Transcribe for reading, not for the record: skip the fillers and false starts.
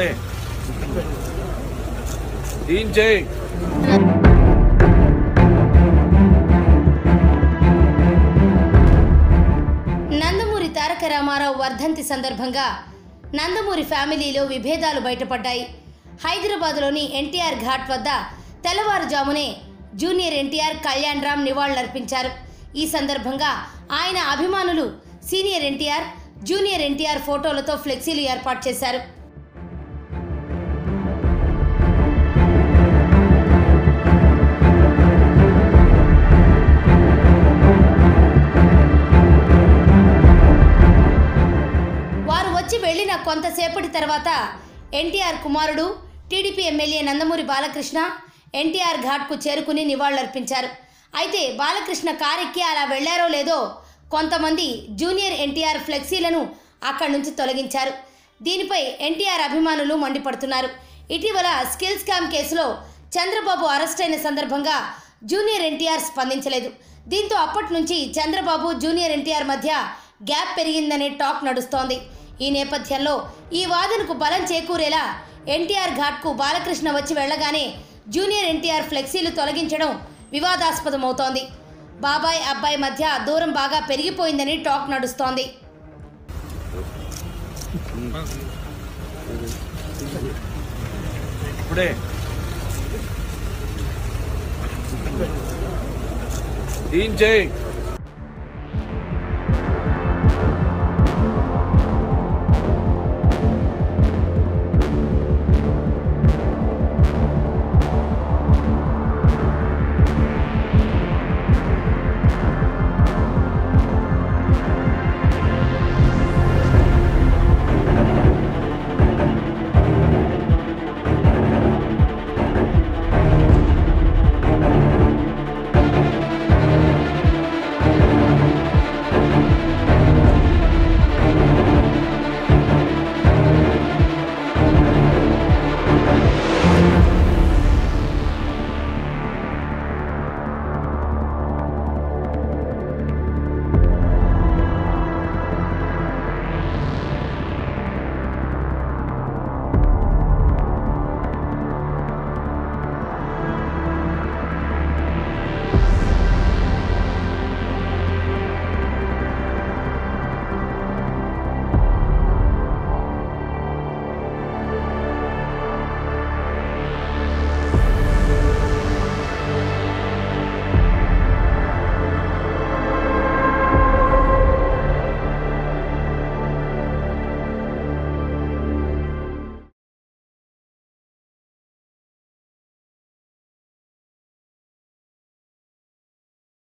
ఇప్పుడే ఏం చేయి. నందమూరి తారక రామారావు వర్ధంతి సందర్భంగా నందమూరి ఫ్యామిలీలో విభేదాలు బయటపడ్డాయి. హైదరాబాద్లోని ఎన్టీఆర్ ఘాట్ వద్ద తెల్లవారుజామునే జూనియర్ ఎన్టీఆర్ కళ్యాణ్ రామ్ నివాళులర్పించారు. ఈ సందర్భంగా ఆయన అభిమానులు సీనియర్ ఎన్టీఆర్, జూనియర్ ఎన్టీఆర్ ఫోటోలతో ఫ్లెక్సీలు ఏర్పాటు చేశారు. వారు వచ్చి వెళ్లిన కొంతసేపటి తర్వాత ఎన్టీఆర్ కుమారుడు టీడీపీ ఎమ్మెల్యే నందమూరి బాలకృష్ణ ఎన్టీఆర్ ఘాట్కు చేరుకుని నివాళులర్పించారు. అయితే బాలకృష్ణ కారెక్కి అలా వెళ్లారో లేదో కొంతమంది జూనియర్ ఎన్టీఆర్ ఫ్లెక్సీలను అక్కడి నుంచి తొలగించారు. దీనిపై ఎన్టీఆర్ అభిమానులు మండిపడుతున్నారు. ఇటీవల స్కిల్ స్కామ్ కేసులో చంద్రబాబు అరెస్ట్ అయిన సందర్భంగా జూనియర్ ఎన్టీఆర్ స్పందించలేదు. దీంతో అప్పటి నుంచి చంద్రబాబు జూనియర్ ఎన్టీఆర్ మధ్య గ్యాప్ పెరిగిందనే టాక్ నడుస్తోంది. ఈ నేపథ్యంలో ఈ వాదనకు బలం చేకూరేలా ఎన్టీఆర్ ఘాట్కు బాలకృష్ణ వచ్చి వెళ్లగానే జూనియర్ ఎన్టీఆర్ ఫ్లెక్సీలు తొలగించడం వివాదాస్పదమవుతోంది. బాబాయ్ అబ్బాయి మధ్య దూరం బాగా పెరిగిపోయిందని టాక్ నడుస్తోంది. ఇప్పుడే ఏం చేయి.